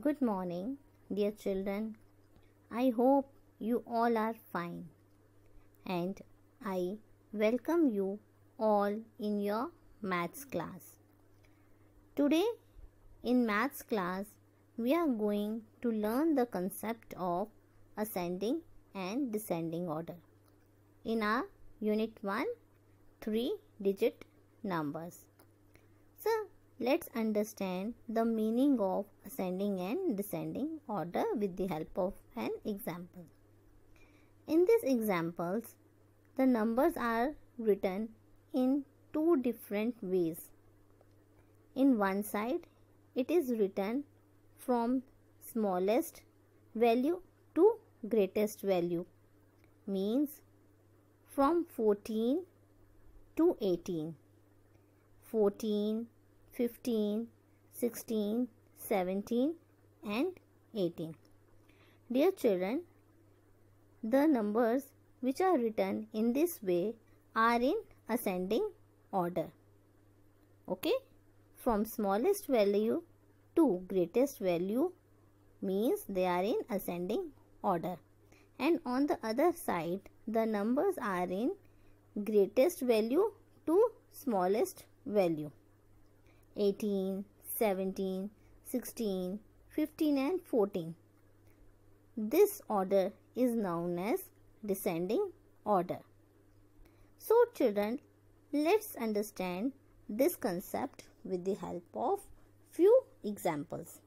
Good morning, dear children. I hope you all are fine, and I welcome you all in your maths class. Today, in maths class, we are going to learn the concept of ascending and descending order in our Unit 1, 3-digit numbers. So, let's understand the meaning of ascending and descending order with the help of an example. In these examples, the numbers are written in two different ways. In one side, it is written from smallest value to greatest value, means from 14 to 18. 14, 15, 16, 17 and 18. Dear children, the numbers which are written in this way are in ascending order. Okay? From smallest value to greatest value means they are in ascending order. And on the other side, the numbers are in greatest value to smallest value. 18, 17, 16, 15 and 14. This order is known as descending order. So children, let's understand this concept with the help of few examples.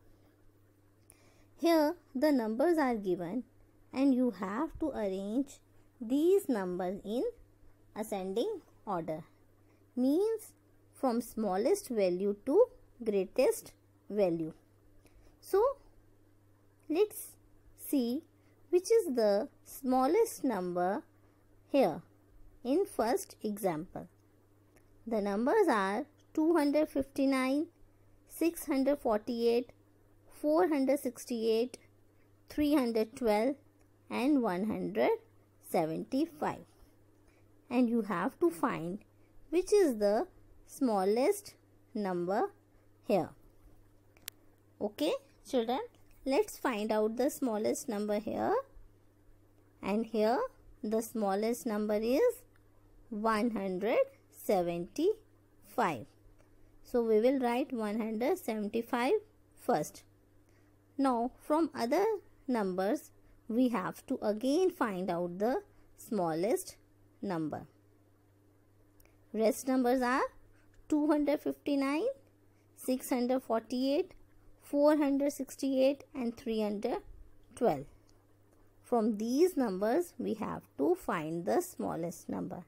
Here the numbers are given and you have to arrange these numbers in ascending order. Means from smallest value to greatest value. So, let's see which is the smallest number here in first example. The numbers are 259, 648, 468, 312 and 175. And you have to find which is the smallest number here. Okay children, let's find out the smallest number here. And here the smallest number is 175. So we will write 175 first. Now from other numbers we have to again find out the smallest number. Rest numbers are 259, 648, 468 and 312. From these numbers we have to find the smallest number.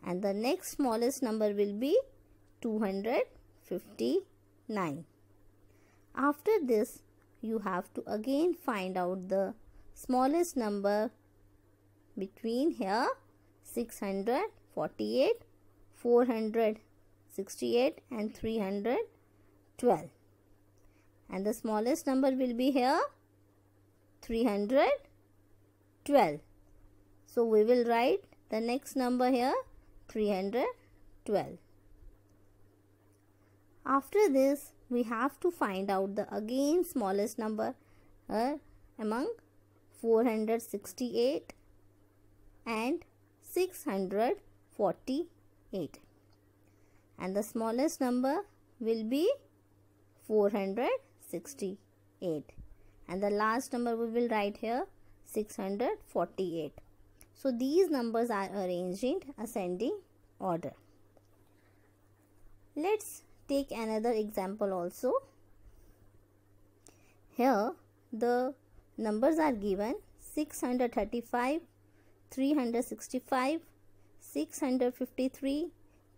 And the next smallest number will be 259. After this, you have to again find out the smallest number between here 648, 468 and 312. And the smallest number will be here 312. So we will write the next number here 312. After this we have to find out the again smallest number among 468 and 648. And the smallest number will be 468. And the last number we will write here 648. So these numbers are arranged in ascending order. Let's take another example also. Here the numbers are given 635, 365, 653,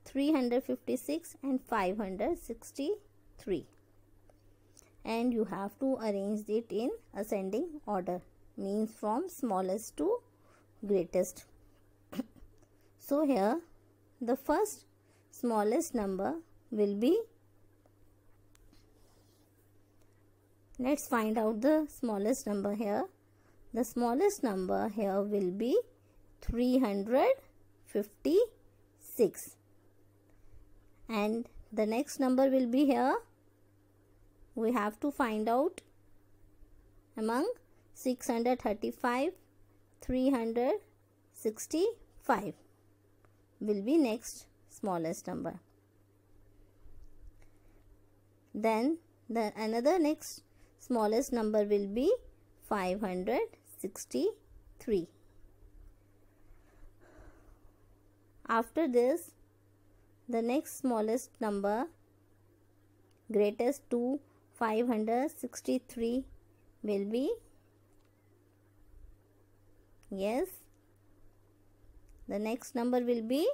356 and 563. And you have to arrange it in ascending order, means from smallest to greatest. So here the first smallest number will be, let's find out the smallest number here. The smallest number here will be 356. And the next number will be here. We have to find out among 635, 365 will be next smallest number. Then the another next smallest number will be 563. After this, the next smallest number, greatest to 563 will be, yes, the next number will be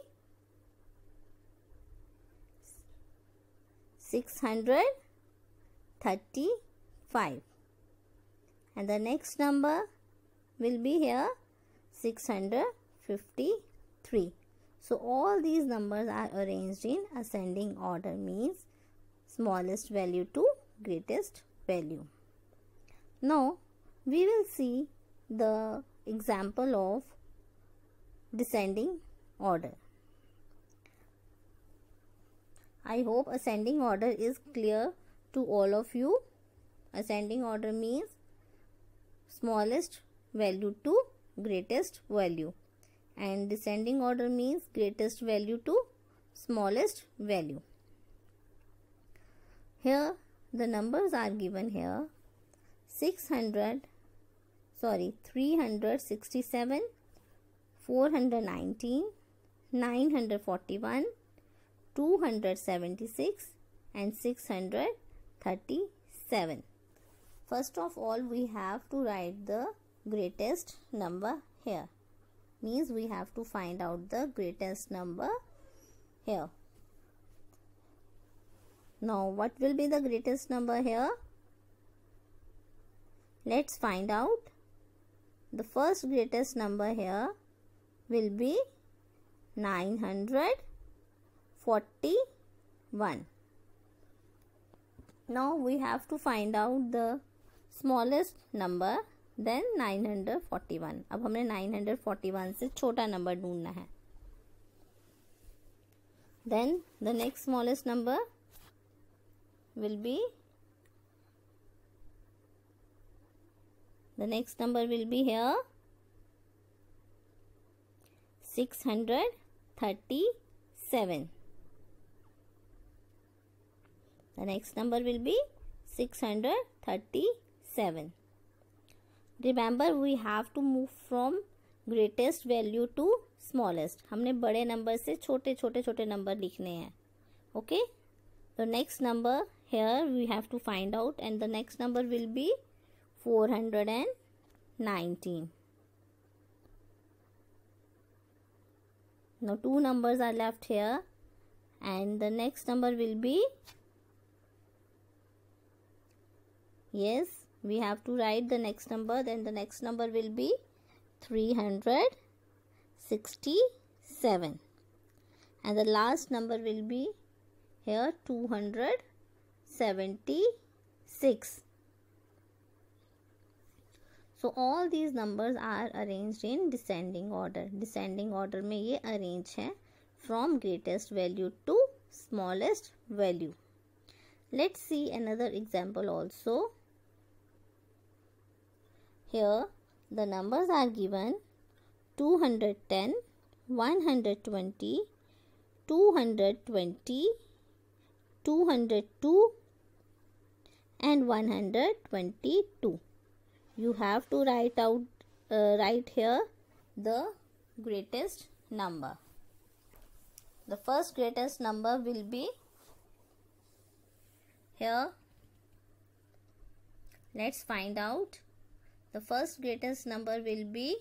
635, and the next number will be here 653. So all these numbers are arranged in ascending order, means smallest value to greatest value. Now we will see the example of descending order. I hope ascending order is clear to all of you. Ascending order means smallest value to greatest value, and descending order means greatest value to smallest value. Here the numbers are given here: 367, 419, 941, 276 and 637. First of all, we have to write the greatest number here. Means we have to find out the greatest number here. Now what will be the greatest number here? Let's find out. The first greatest number here will be 941. Now we have to find out the smallest number, then 941. अब हमें 941 से छोटा number ढूंढना है. Then the next smallest number will be, the next number will be here 637. The next number will be 637. Remember, we have to move from greatest value to smallest. हमने बड़े number से छोटे छोटे छोटे नंबर लिखने हैं. Okay? The next number here we have to find out, and the next number will be 419. Now two numbers are left here, and the next number will be, yes, we have to write the next number, then the next number will be 367, and the last number will be here 276. So all these numbers are arranged in descending order. Descending order में ये arrange है from greatest value to smallest value. Let's see another example also. Here the numbers are given: 210, 120, 220, 202 and 122. You have to write here the greatest number. The first greatest number will be here. Let's find out. The first greatest number will be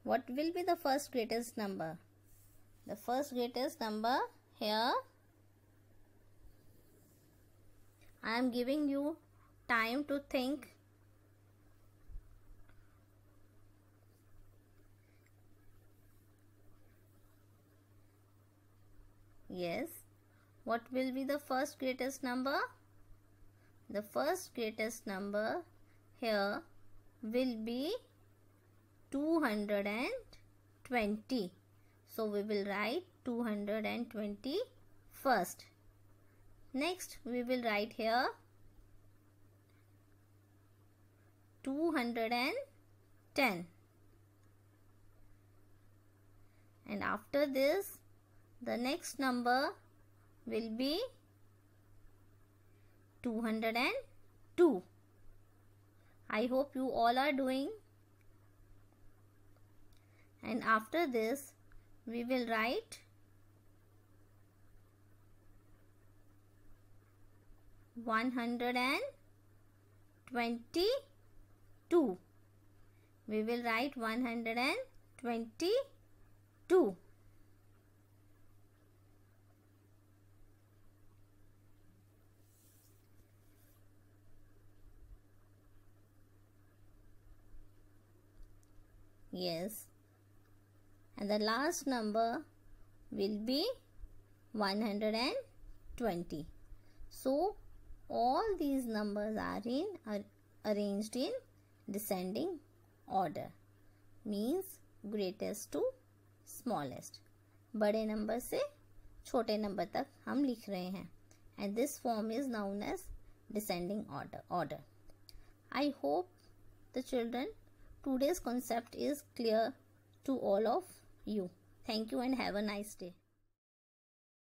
what will be the first greatest number? The first greatest number here, I am giving you time to think. Yes, what will be the first greatest number? The first greatest number here will be 220. So we will write 220 first. Next we will write here 210. And after this, the next number will be 202. I hope you all are doing. And after this, we will write 122. We will write 122. Yes. And the last number will be 120. So all these numbers are arranged in descending order, means greatest to smallest. बड़े number से छोटे number तक हम लिख रहे हैं. And this form is known as descending order. I hope the children today's concept is clear to all of you. Thank you and have a nice day.